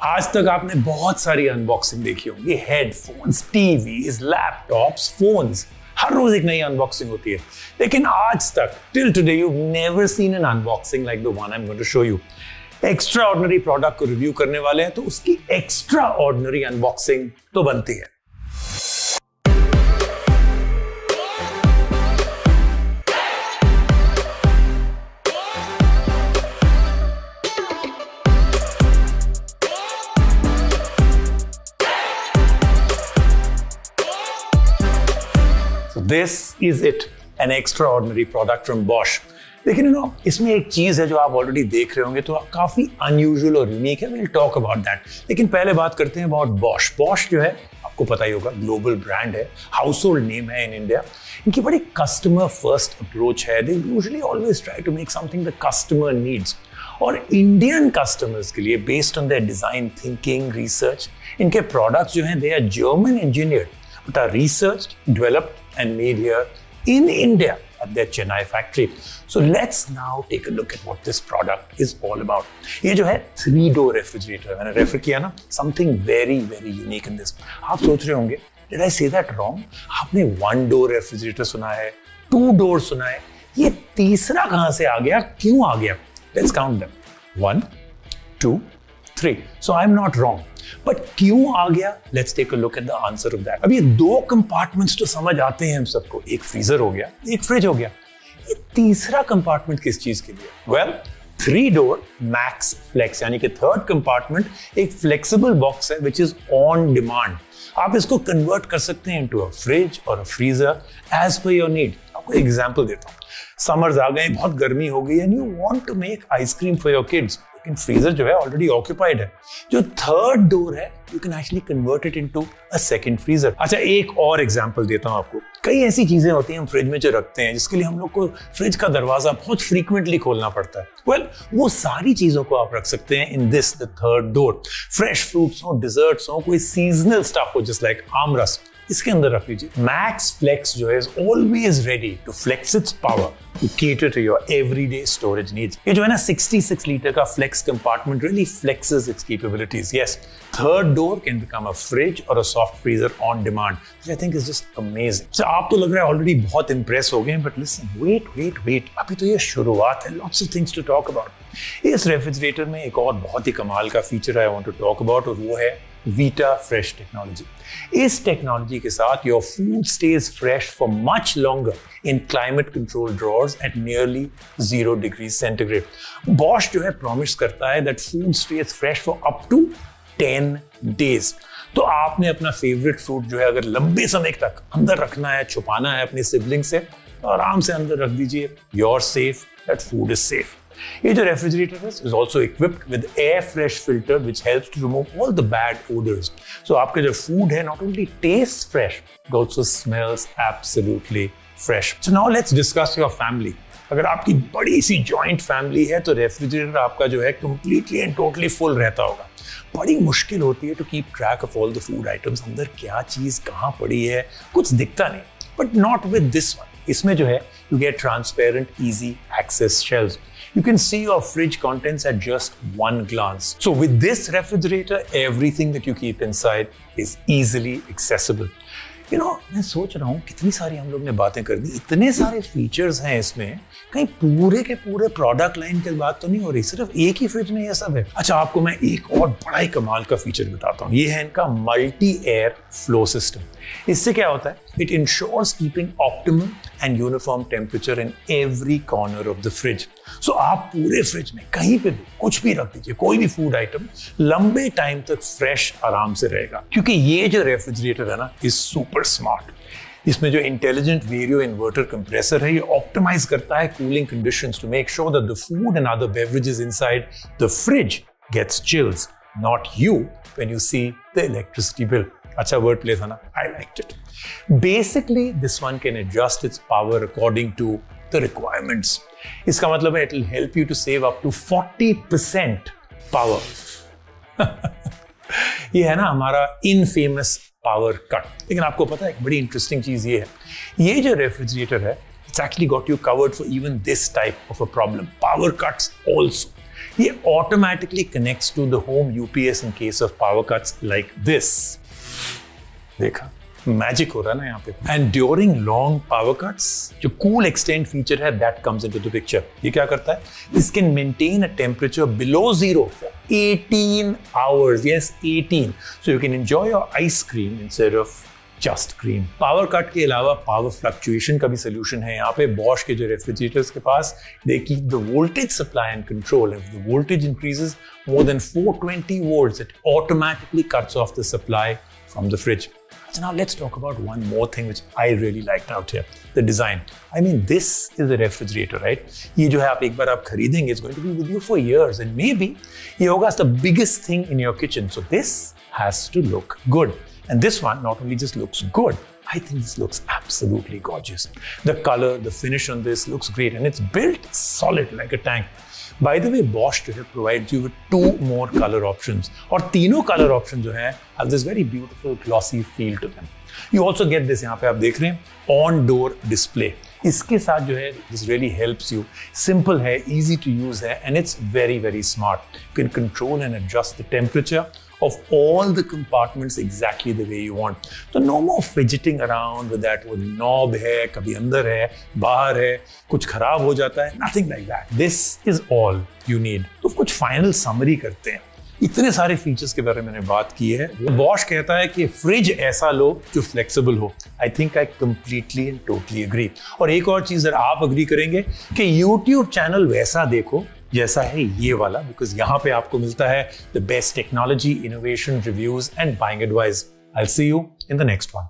आज तक आपने बहुत सारी अनबॉक्सिंग देखी होंगी, हेडफोन्स, टीवीज, लैपटॉप्स, फोन्स, हर रोज एक नई अनबॉक्सिंग होती है। लेकिन आज तक till today you never seen an unboxing like the one I am going to show you. Extraordinary product को रिव्यू करने वाले हैं तो उसकी एक्स्ट्रा ऑर्डिनरी अनबॉक्सिंग तो बनती है। This is it, an extraordinary product from bosch. लेकिन इसमें एक चीज है जो आप ऑलरेडी देख रहे होंगे तो काफी अनयूजुअल और यूनिक है। we'll talk about that. लेकिन पहले बात करते हैं about bosch. bosch जो है आपको पता ही होगा, ग्लोबल ब्रांड है, हाउसहोल्ड नेम है इन इंडिया। इनकी बड़ी कस्टमर फर्स्ट अप्रोच है। They usually always try to make something the customer needs. और इंडियन कस्टमर्स के लिए based on their design thinking research, इनके प्रोडक्ट्स जो हैं they are German engineered but are researched, developed and made here in India at their Chennai factory. So let's now take a look at what this product is all about. ये जो है 3-door refrigerator, मैंने refer किया ना, something very very unique in this. आप सोच रहे होंगे, did I say that wrong? आपने 1-door refrigerator सुना है, 2-door सुना है, ये तीसरा कहाँ से आ गया, क्यों आ गया? Let's count them. 1, 2, 3. So I'm not wrong. But क्यों आ गया? Let's take a look at the answer of that. अब ये 2 कंपार्टमेंट्स तो समझ आते हैं हम सबको, एक फ्रीजर हो गया, एक फ्रिज हो गया। ये तीसरा कंपार्टमेंट किस चीज के लिए? वेल, 3-door मैक्स फ्लेक्स, यानी कि थर्ड कंपार्टमेंट एक फ्लेक्सिबल बॉक्स है विच इज ऑन डिमांड। आप इसको कन्वर्ट कर सकते हैं इनटू अ फ्रिज और a freezer as per your need. आपको एग्जांपल देता हूँ। समर्स आ गए, बहुत गर्मी हो गई and you want to make ice cream for your kids, लेकिन फ्रीजर जो है ऑलरेडी ऑक्यूपाइड है। जो थर्ड डोर है you can actually convert it into a second freezer. अच्छा, एक और एग्जांपल देता हूं आपको। कई ऐसी चीजें होती हैं हम फ्रिज में जो रखते हैं जिसके लिए हम लोग को फ्रिज का दरवाजा बहुत फ्रीक्वेंटली खोलना पड़ता है। वेल, वो सारी चीजों को आप रख सकते हैं in this the third door. Fresh fruits हो, डिजर्ट्स हो, कोई सीजनल स्टफ हो जस्ट लाइक आमरस, इसके अंदर रख लीजिए। मैक्स फ्लेक्स जो है is always ready to flex its power to cater to your everyday storage needs. ये जो है ना 66 लीटर का flex compartment really flexes its capabilities. Yes, third door can become a fridge or a soft freezer on demand, which I think is just amazing. So आप तो लग रहा है ऑलरेडी बहुत इम्प्रेस हो गए, but listen, wait, अभी तो ये शुरुआत है। Lots of things to talk about. इस रेफ्रिजरेटर में एक और बहुत ही कमाल का feature I want to talk about और वो है वीटा फ्रेश टेक्नोलॉजी। इस टेक्नोलॉजी के साथ your food stays fresh for much longer in climate control drawers at nearly 0 degree centigrade. Bosch जो है प्रॉमिस करता है that food stays fresh for up to 10 days. तो आपने अपना फेवरेट फ्रूट जो है अगर लंबे समय तक अंदर रखना है, छुपाना है अपने सिबलिंग से, तो आराम से अंदर रख दीजिए। Your safe, that food is safe. ये जो रेफ्रिजरेटर है is also equipped with air fresh filter which helps to remove all the bad odors. So आपका जो फूड है not only tastes fresh but also smells absolutely fresh. So now let's discuss your family. अगर आपकी बड़ी सी joint family है तो refrigerator आपका जो है completely and totally full रहता होगा। बड़ी मुश्किल होती है to keep track of all the food items. अंदर क्या चीज कहाँ पड़ी है कुछ दिखता नहीं, but not with this one. इसमें जो है you get transparent easy access shelves. You can see your fridge contents at just one glance. So with this refrigerator, everything that you keep inside is easily accessible. मैं सोच रहा हूँ कितनी सारी हम लोग ने बातें कर दी, इतने सारे फीचर्स हैं इसमें, कहीं पूरे के पूरे प्रोडक्ट लाइन की बात तो नहीं हो रही, सिर्फ एक ही फ्रिज में ये सब है। अच्छा, आपको मैं एक और बड़ा ही कमाल का फीचर बताता हूँ। ये है इनका मल्टी एयर फ्लो सिस्टम। इससे क्या होता है? It ensures keeping optimum and uniform temperature in every corner of the fridge. So आप पूरे फ्रिज में कहीं पे भी कुछ भी रख दीजिए, कोई भी फूड आइटम लंबे टाइम तक फ्रेश आराम से रहेगा। क्योंकि ये जो रेफ्रिजरेटर है ना इज सुपर स्मार्ट। इसमें जो इंटेलिजेंट वेरियो इन्वर्टर कंप्रेसर है ये ऑप्टिमाइज करता है cooling conditions to make sure that the food and other beverages inside the fridge gets chills, not you when you see the electricity bill. अच्छा word play था ना, I liked it. Basically this one can adjust its power according to the requirements. इसका मतलब है it will help you to save up to 40% power. ये है ना हमारा इनफेमस पावर कट। लेकिन आपको पता है एक बड़ी इंटरेस्टिंग चीज ये है, ये जो रेफ्रिजरेटर है it's actually got you covered for even this type of a problem, power cuts also. ये automatically connects to the home UPS in case of power cuts like this. देखा, मैजिक हो रहा है ना यहाँ पे। And during long power cuts जो cool extend feature है that comes into the picture. ये क्या करता है? This can maintain a temperature below zero for 18 hours. Yes, 18। So you can enjoy your ice cream instead of just cream. Power cut के अलावा power fluctuation का भी solution है यहाँ पे। बॉश के जो रेफ्रिजरेटर्स के पास, they keep the voltage supply and control. If the voltage increases more than 420 volts, it automatically cuts off the supply from the fridge. So now let's talk about one more thing which I really liked out here, the design. I mean, this is a refrigerator, right? ये जो है आप एक बार आप खरीदेंगे, it's going to be with you for years, and maybe ये होगा the biggest thing in your kitchen. So this has to look good. And this one not only just looks good, I think this looks absolutely gorgeous. The color, the finish on this looks great, and it's built solid like a tank. By the way, Bosch जो है provides you with 2 more color options, और तीनों color options जो है have this very beautiful glossy feel to them. You also get this, यहाँ पे आप देख रहे हैं on door display. इसके साथ जो है this really helps you. Simple है, easy to use है, and it's very very smart. You can control and adjust the temperature of all the compartments exactly the way you want. So no more fidgeting around with that, वो knob है, कभी अंदर है, बाहर है, कुछ खराब हो जाता है, nothing like that. This is all you need. तो कुछ final summary करते हैं। इतने सारे फीचर्स के बारे में मैंने बात की है। बॉश कहता है कि फ्रिज ऐसा लो जो फ्लेक्सिबल हो। I think I completely and totally agree. और एक और चीज आप अग्री करेंगे कि YouTube चैनल वैसा देखो जैसा है ये वाला, बिकॉज यहाँ पे आपको मिलता है the best technology, innovation, reviews and buying advice. I will see you in the next one.